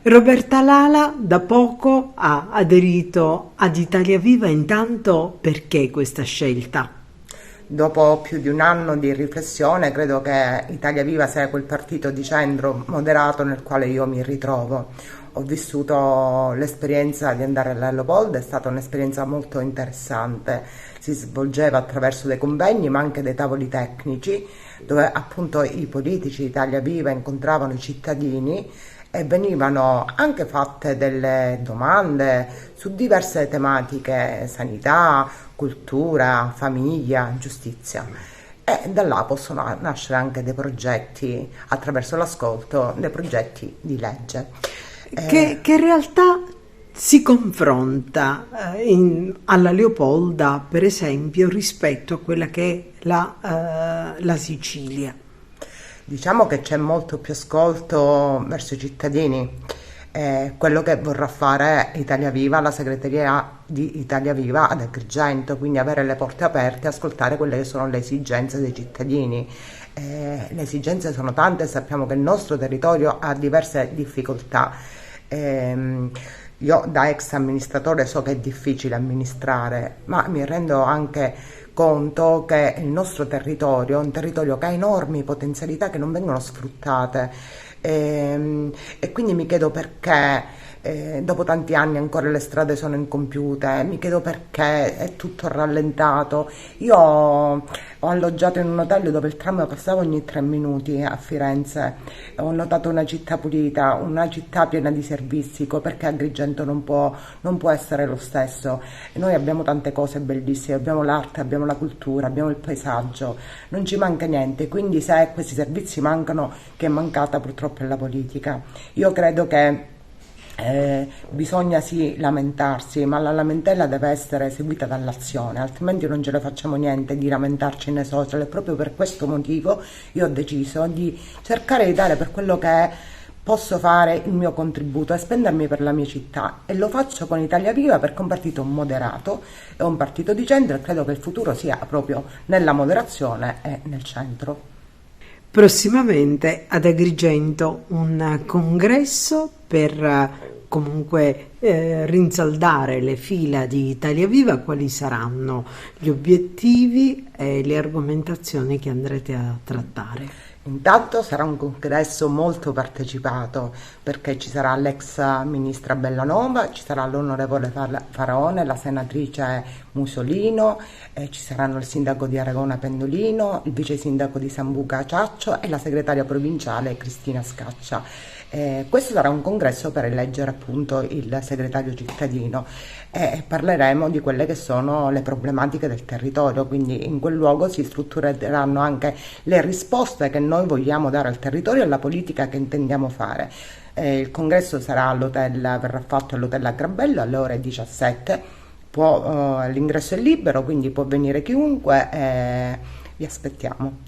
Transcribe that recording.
Roberta Lala da poco ha aderito ad Italia Viva, intanto perché questa scelta? Dopo più di un anno di riflessione, credo che Italia Viva sia quel partito di centro moderato nel quale io mi ritrovo. Ho vissuto l'esperienza di andare alla Leopolda, è stata un'esperienza molto interessante. Si svolgeva attraverso dei convegni, ma anche dei tavoli tecnici, dove appunto i politici di Italia Viva incontravano i cittadini e venivano anche fatte delle domande su diverse tematiche: sanità, cultura, famiglia, giustizia. E da là possono nascere anche dei progetti, attraverso l'ascolto, dei progetti di legge. Che realtà si confronta alla Leopolda, per esempio, rispetto a quella che è la Sicilia? Diciamo che c'è molto più ascolto verso i cittadini. Quello che vorrà fare Italia Viva, la segreteria di Italia Viva ad Agrigento, quindi avere le porte aperte e ascoltare quelle che sono le esigenze dei cittadini. Le esigenze sono tante, sappiamo che il nostro territorio ha diverse difficoltà. Io da ex amministratore so che è difficile amministrare, ma mi rendo anche conto che il nostro territorio è un territorio che ha enormi potenzialità che non vengono sfruttate, e quindi mi chiedo perché dopo tanti anni ancora le strade sono incompiute, mi chiedo perché è tutto rallentato. Io ho alloggiato in un hotel dove il tram passava ogni 3 minuti a Firenze, ho notato una città pulita, una città piena di servizi, perché Agrigento non può essere lo stesso. E noi abbiamo tante cose bellissime, abbiamo l'arte, abbiamo la cultura, abbiamo il paesaggio, non ci manca niente, quindi se questi servizi mancano, che è mancata purtroppo è la politica. Io credo che bisogna sì lamentarsi, ma la lamentela deve essere seguita dall'azione, altrimenti non ce ne facciamo niente di lamentarci nei social. E proprio per questo motivo io ho deciso di cercare di dare per quello che è, posso fare il mio contributo e spendermi per la mia città, e lo faccio con Italia Viva perché è un partito moderato, è un partito di centro e credo che il futuro sia proprio nella moderazione e nel centro. Prossimamente ad Agrigento un congresso per comunque rinsaldare le fila di Italia Viva. Quali saranno gli obiettivi e le argomentazioni che andrete a trattare? Intanto sarà un congresso molto partecipato, perché ci sarà l'ex ministra Bellanova, ci sarà l'onorevole Faraone, la senatrice Musolino, ci saranno il sindaco di Aragona Pendolino, il vice sindaco di Sambuca Ciaccio e la segretaria provinciale Cristina Scaccia. Questo sarà un congresso per eleggere appunto il segretario cittadino, e parleremo di quelle che sono le problematiche del territorio, quindi in quel luogo si struttureranno anche le risposte che noi vogliamo dare al territorio e alla politica che intendiamo fare. Il congresso verrà fatto all'hotel Agrabello alle ore 17, l'ingresso è libero, quindi può venire chiunque, vi aspettiamo.